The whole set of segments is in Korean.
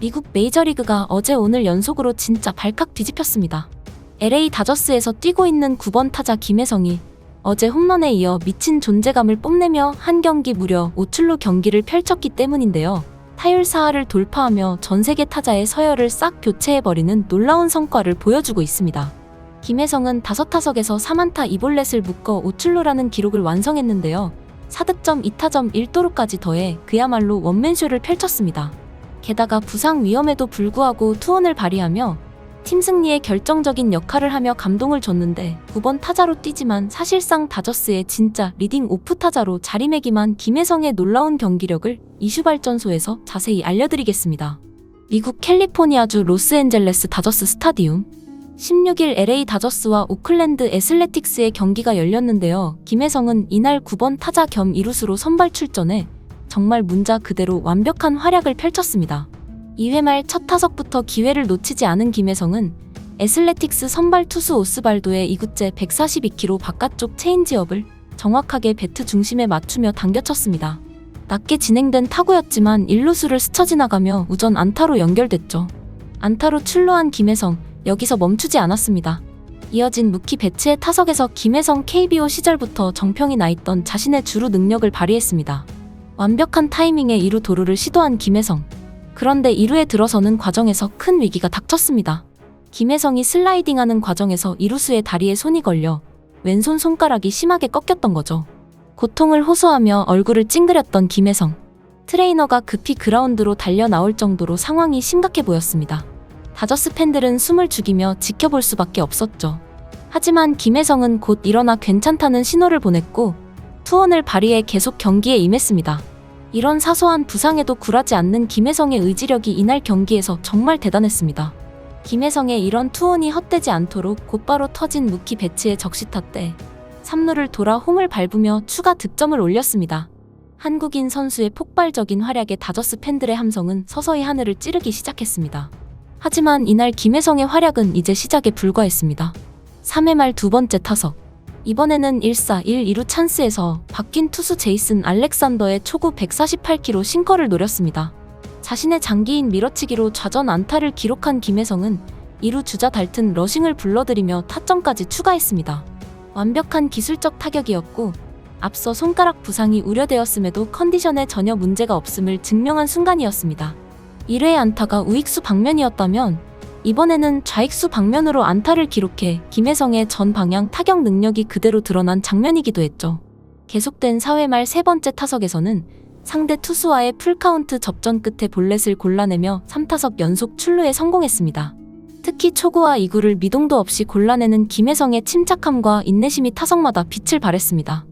미국 메이저리그가 어제 오늘 연속으로 진짜 발칵 뒤집혔습니다. LA 다저스에서 뛰고 있는 9번 타자 김혜성이 어제 홈런에 이어 미친 존재감을 뽐내며 한 경기 무려 5출루 경기를 펼쳤기 때문인데요. 타율 4할을 돌파하며 전세계 타자의 서열을 싹 교체해버리는 놀라운 성과를 보여주고 있습니다. 김혜성은 5타석에서 3안타 2볼넷을 묶어 5출루라는 기록을 완성했는데요. 4득점 2타점 1도루까지 더해 그야말로 원맨쇼를 펼쳤습니다. 게다가 부상 위험에도 불구하고 투혼을 발휘하며 팀 승리에 결정적인 역할을 하며 감동을 줬는데 9번 타자로 뛰지만 사실상 다저스의 진짜 리딩 오프 타자로 자리매김한 김혜성의 놀라운 경기력을 이슈발전소에서 자세히 알려드리겠습니다. 미국 캘리포니아주 로스앤젤레스 다저스 스타디움 16일 LA 다저스와 오클랜드 애슬레틱스의 경기가 열렸는데요. 김혜성은 이날 9번 타자 겸 이루수로 선발 출전해 정말 문자 그대로 완벽한 활약을 펼쳤습니다. 2회 말 첫 타석부터 기회를 놓치지 않은 김혜성은 애슬레틱스 선발 투수 오스발도의 2구째 142km 바깥쪽 체인지업을 정확하게 배트 중심에 맞추며 당겨쳤습니다. 낮게 진행된 타구였지만 1루수를 스쳐 지나가며 우전 안타로 연결됐죠. 안타로 출루한 김혜성, 여기서 멈추지 않았습니다. 이어진 무키 배츠의 타석에서 김혜성 KBO 시절부터 정평이 나있던 자신의 주루 능력을 발휘했습니다. 완벽한 타이밍에 2루 도루를 시도한 김혜성. 그런데 2루에 들어서는 과정에서 큰 위기가 닥쳤습니다. 김혜성이 슬라이딩하는 과정에서 2루수의 다리에 손이 걸려 왼손 손가락이 심하게 꺾였던 거죠. 고통을 호소하며 얼굴을 찡그렸던 김혜성. 트레이너가 급히 그라운드로 달려 나올 정도로 상황이 심각해 보였습니다. 다저스 팬들은 숨을 죽이며 지켜볼 수밖에 없었죠. 하지만 김혜성은 곧 일어나 괜찮다는 신호를 보냈고 투혼을 발휘해 계속 경기에 임했습니다. 이런 사소한 부상에도 굴하지 않는 김혜성의 의지력이 이날 경기에서 정말 대단했습니다. 김혜성의 이런 투혼이 헛되지 않도록 곧바로 터진 무키 배츠의 적시타 때 3루를 돌아 홈을 밟으며 추가 득점을 올렸습니다. 한국인 선수의 폭발적인 활약에 다저스 팬들의 함성은 서서히 하늘을 찌르기 시작했습니다. 하지만 이날 김혜성의 활약은 이제 시작에 불과했습니다. 3회 말 두 번째 타석. 이번에는 1사 1, 2루 찬스에서 바뀐 투수 제이슨 알렉산더의 초구 148km 싱커를 노렸습니다. 자신의 장기인 밀어치기로 좌전 안타를 기록한 김혜성은 2루 주자 달튼 러싱을 불러들이며 타점까지 추가했습니다. 완벽한 기술적 타격이었고 앞서 손가락 부상이 우려되었음에도 컨디션에 전혀 문제가 없음을 증명한 순간이었습니다. 1회 안타가 우익수 방면이었다면 이번에는 좌익수 방면으로 안타를 기록해 김혜성의 전 방향 타격 능력이 그대로 드러난 장면이기도 했죠. 계속된 4회 말 세 번째 타석에서는 상대 투수와의 풀카운트 접전 끝에 볼넷을 골라내며 3타석 연속 출루에 성공했습니다. 특히 초구와 2구를 미동도 없이 골라내는 김혜성의 침착함과 인내심이 타석마다 빛을 발했습니다.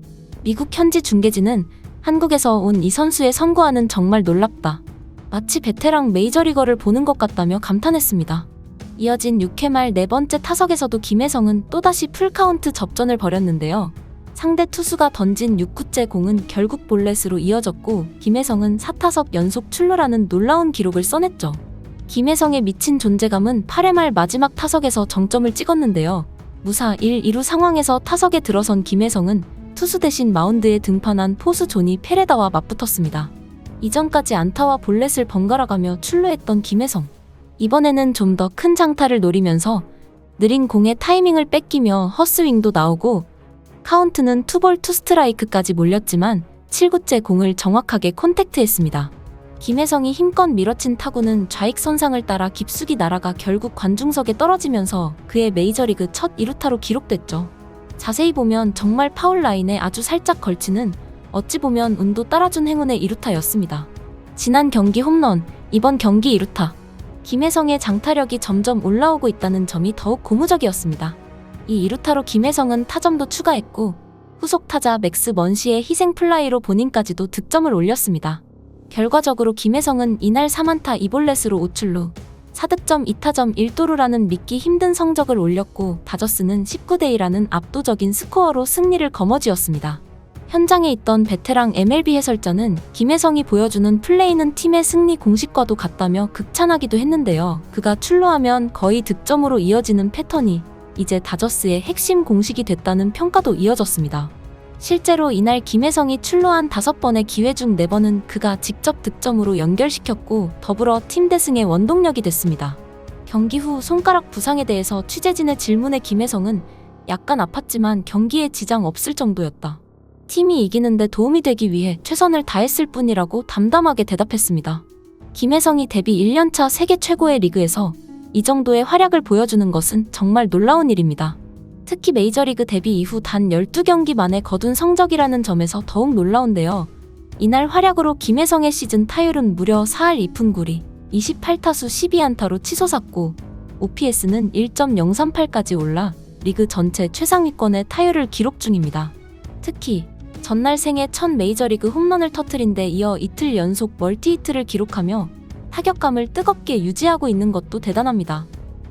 미국 현지 중계진은 한국에서 온 이 선수의 선구안은 정말 놀랍다. 마치 베테랑 메이저리거를 보는 것 같다며 감탄했습니다. 이어진 6회 말 네 번째 타석에서도 김혜성은 또다시 풀카운트 접전을 벌였는데요. 상대 투수가 던진 6구째 공은 결국 볼넷으로 이어졌고 김혜성은 4타석 연속 출루라는 놀라운 기록을 써냈죠. 김혜성의 미친 존재감은 8회 말 마지막 타석에서 정점을 찍었는데요. 무사 1, 2루 상황에서 타석에 들어선 김혜성은 투수 대신 마운드에 등판한 포수 조니 페레다와 맞붙었습니다. 이전까지 안타와 볼넷을 번갈아가며 출루했던 김혜성. 이번에는 좀 더 큰 장타를 노리면서 느린 공의 타이밍을 뺏기며 헛스윙도 나오고 카운트는 투볼 투스트라이크까지 몰렸지만 7구째 공을 정확하게 콘택트했습니다. 김혜성이 힘껏 밀어친 타구는 좌익 선상을 따라 깊숙이 날아가 결국 관중석에 떨어지면서 그의 메이저리그 첫 2루타로 기록됐죠. 자세히 보면 정말 파울 라인에 아주 살짝 걸치는 어찌 보면 운도 따라준 행운의 2루타였습니다. 지난 경기 홈런, 이번 경기 2루타. 김혜성의 장타력이 점점 올라오고 있다는 점이 더욱 고무적이었습니다. 이 2루타로 김혜성은 타점도 추가했고 후속 타자 맥스 먼시의 희생 플라이로 본인까지도 득점을 올렸습니다. 결과적으로 김혜성은 이날 3안타 2볼넷으로 5출루, 4득점 2타점 1도루라는 믿기 힘든 성적을 올렸고 다저스는 19대2라는 압도적인 스코어로 승리를 거머쥐었습니다. 현장에 있던 베테랑 MLB 해설자는 김혜성이 보여주는 플레이는 팀의 승리 공식과도 같다며 극찬하기도 했는데요. 그가 출루하면 거의 득점으로 이어지는 패턴이 이제 다저스의 핵심 공식이 됐다는 평가도 이어졌습니다. 실제로 이날 김혜성이 출루한 5번의 기회 중 4번은 그가 직접 득점으로 연결시켰고 더불어 팀 대승의 원동력이 됐습니다. 경기 후 손가락 부상에 대해서 취재진의 질문에 김혜성은 약간 아팠지만 경기에 지장 없을 정도였다. 팀이 이기는데 도움이 되기 위해 최선을 다했을 뿐이라고 담담하게 대답했습니다. 김혜성이 데뷔 1년차 세계 최고의 리그에서 이 정도의 활약을 보여주는 것은 정말 놀라운 일입니다. 특히 메이저리그 데뷔 이후 단 12경기 만에 거둔 성적이라는 점에서 더욱 놀라운데요. 이날 활약으로 김혜성의 시즌 타율은 무려 4할 2푼 9리, 28타수 12안타로 치솟았고 OPS는 1.038까지 올라 리그 전체 최상위권의 타율을 기록 중입니다. 특히 전날 생애 첫 메이저리그 홈런을 터뜨린 데 이어 이틀 연속 멀티히트를 기록하며 타격감을 뜨겁게 유지하고 있는 것도 대단합니다.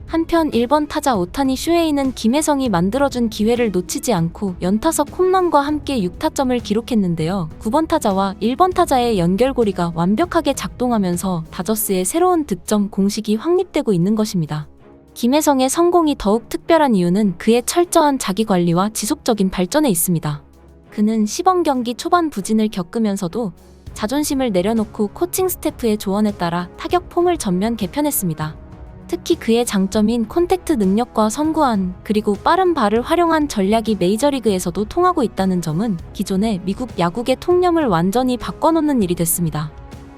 한편 1번 타자 오타니 슈헤이는 김혜성이 만들어준 기회를 놓치지 않고 연타석 홈런과 함께 6타점을 기록했는데요. 9번 타자와 1번 타자의 연결고리가 완벽하게 작동하면서 다저스의 새로운 득점 공식이 확립되고 있는 것입니다. 김혜성의 성공이 더욱 특별한 이유는 그의 철저한 자기관리와 지속적인 발전에 있습니다. 그는 시범 경기 초반 부진을 겪으면서도 자존심을 내려놓고 코칭 스태프의 조언에 따라 타격 폼을 전면 개편했습니다. 특히 그의 장점인 콘택트 능력과 선구안 그리고 빠른 발을 활용한 전략이 메이저리그에서도 통하고 있다는 점은 기존의 미국 야구의 통념을 완전히 바꿔놓는 일이 됐습니다.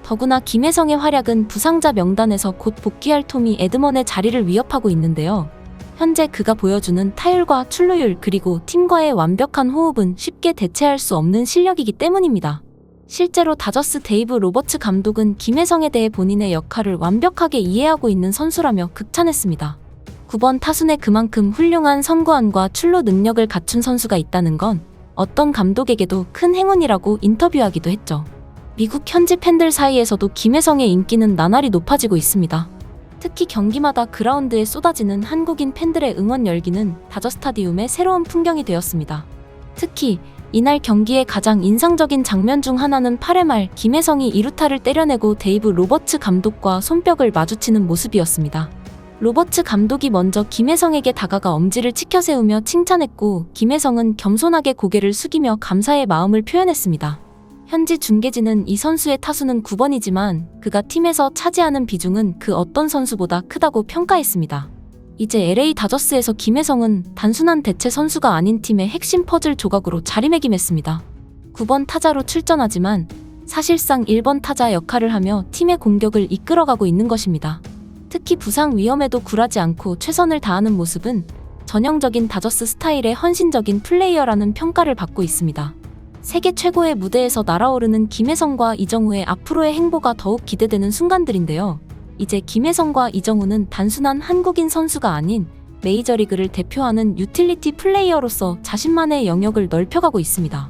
더구나 김혜성의 활약은 부상자 명단에서 곧 복귀할 토미 에드먼의 자리를 위협하고 있는데요. 현재 그가 보여주는 타율과 출루율 그리고 팀과의 완벽한 호흡은 쉽게 대체할 수 없는 실력이기 때문입니다. 실제로 다저스 데이브 로버츠 감독은 김혜성에 대해 본인의 역할을 완벽하게 이해하고 있는 선수라며 극찬했습니다. 9번 타순에 그만큼 훌륭한 선구안과 출루 능력을 갖춘 선수가 있다는 건 어떤 감독에게도 큰 행운이라고 인터뷰하기도 했죠. 미국 현지 팬들 사이에서도 김혜성의 인기는 나날이 높아지고 있습니다. 특히 경기마다 그라운드에 쏟아지는 한국인 팬들의 응원 열기는 다저 스타디움의 새로운 풍경이 되었습니다. 특히 이날 경기의 가장 인상적인 장면 중 하나는 8회 말 김혜성이 2루타를 때려내고 데이브 로버츠 감독과 손뼉을 마주치는 모습이었습니다. 로버츠 감독이 먼저 김혜성에게 다가가 엄지를 치켜세우며 칭찬했고 김혜성은 겸손하게 고개를 숙이며 감사의 마음을 표현했습니다. 현지 중계진은 이 선수의 타수는 9번이지만 그가 팀에서 차지하는 비중은 그 어떤 선수보다 크다고 평가했습니다. 이제 LA 다저스에서 김혜성은 단순한 대체 선수가 아닌 팀의 핵심 퍼즐 조각으로 자리매김했습니다. 9번 타자로 출전하지만 사실상 1번 타자 역할을 하며 팀의 공격을 이끌어가고 있는 것입니다. 특히 부상 위험에도 굴하지 않고 최선을 다하는 모습은 전형적인 다저스 스타일의 헌신적인 플레이어라는 평가를 받고 있습니다. 세계 최고의 무대에서 날아오르는 김혜성과 이정우의 앞으로의 행보가 더욱 기대되는 순간들인데요. 이제 김혜성과 이정우는 단순한 한국인 선수가 아닌 메이저리그를 대표하는 유틸리티 플레이어로서 자신만의 영역을 넓혀가고 있습니다.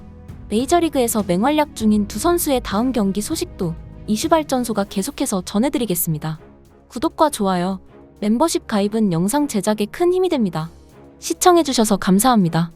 메이저리그에서 맹활약 중인 두 선수의 다음 경기 소식도 이슈 발전소가 계속해서 전해드리겠습니다. 구독과 좋아요, 멤버십 가입은 영상 제작에 큰 힘이 됩니다. 시청해주셔서 감사합니다.